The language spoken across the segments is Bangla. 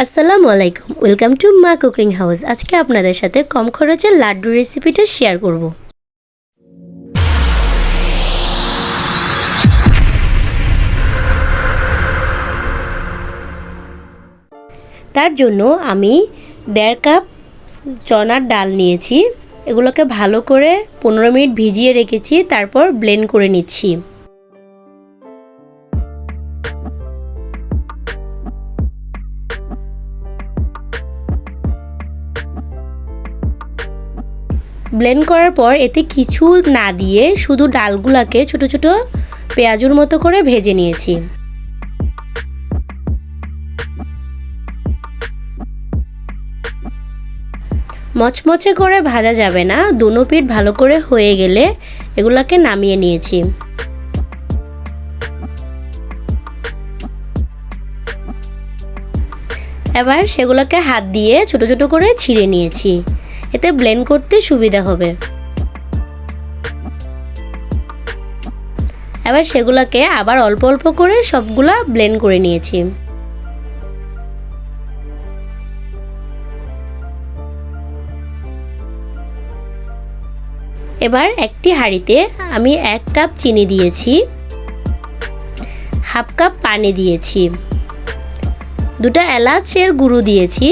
আসসালামু আলাইকুম, ওয়েলকাম টু মা কুকিং হাউস। আজকে আপনাদের সাথে কম খরচে লাড্ডু রেসিপিটা শেয়ার করব। তার জন্য আমি 1.5 কাপ চনার ডাল নিয়েছি। এগুলোকে ভালো করে 15 মিনিট ভিজিয়ে রেখেছি, তারপর ব্লেন্ড করে নিচ্ছি। ব্লেন্ড করার পর এতে কিছু না দিয়ে শুধু ডালগুলোকে ছোট ছোট পেঁয়াজুর মতো করে ভেজে নিয়েছি। মচমচে করে ভাজা যাবে না, দুনো পিঠ ভালো করে হয়ে গেলে এগুলোকে নামিয়ে নিয়েছি। এবার সেগুলোকে হাত দিয়ে ছোট ছোট করে ছিঁড়ে নিয়েছি, এতে ব্লেন্ড করতে সুবিধা হবে। এবার সেগুলোকে আবার অল্প অল্প করে সবগুলা ব্লেন্ড করে নিয়েছি। এবার একটি হাঁড়িতে আমি 1 কাপ চিনি দিয়েছি, 1/2 কাপ পানি দিয়েছি, 2টা এলাচের গুঁড়ো দিয়েছি,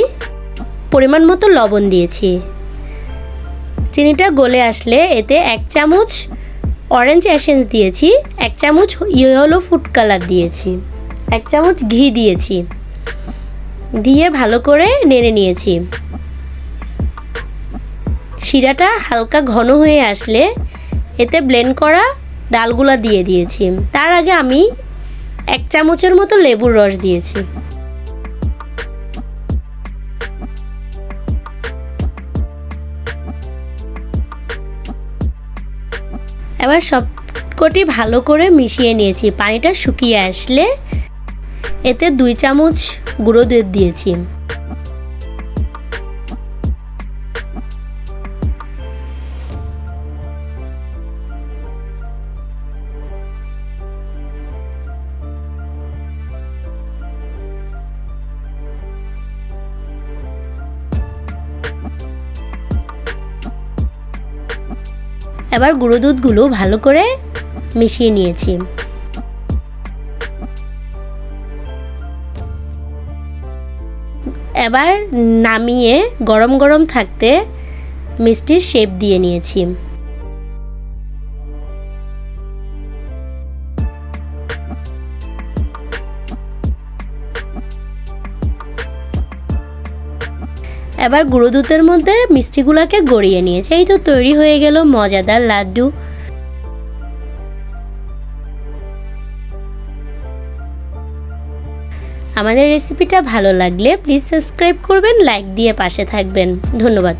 পরিমাণ মতো লবণ দিয়েছি। চিনিটা গলে আসলে এতে 1 চামচ অরেঞ্জ এসেন্স দিয়েছি, 1 চামচ ইয়েলো ফুড কালার দিয়েছি, 1 চামচ ঘি দিয়েছি, দিয়ে ভালো করে নেড়ে নিয়েছি। শিরাটা হালকা ঘন হয়ে আসলে এতে ব্লেন্ড করা ডালগুলা দিয়ে দিয়েছি। তার আগে আমি 1 চামচের মতো লেবুর রস দিয়েছি। এবার সবকটি ভালো করে মিশিয়ে নিয়েছি। পানিটা শুকিয়ে আসলে এতে 2 চামচ গুঁড়ো দুধ দিয়েছি। এবার গুঁড়ো দুধগুলো ভালো করে মিশিয়ে নিয়েছি। এবার নামিয়ে গরম গরম থাকতে মিষ্টির শেপ দিয়ে নিয়েছি। এবার গুঁড়ো দুধের মধ্যে মিষ্টিগুলোকে গড়িয়ে নিয়েছি। এই তো তৈরি হয়ে গেল মজাদার লাড্ডু। আমাদের রেসিপিটা ভালো লাগলে প্লিজ সাবস্ক্রাইব করবেন, লাইক দিয়ে পাশে থাকবেন। ধন্যবাদ।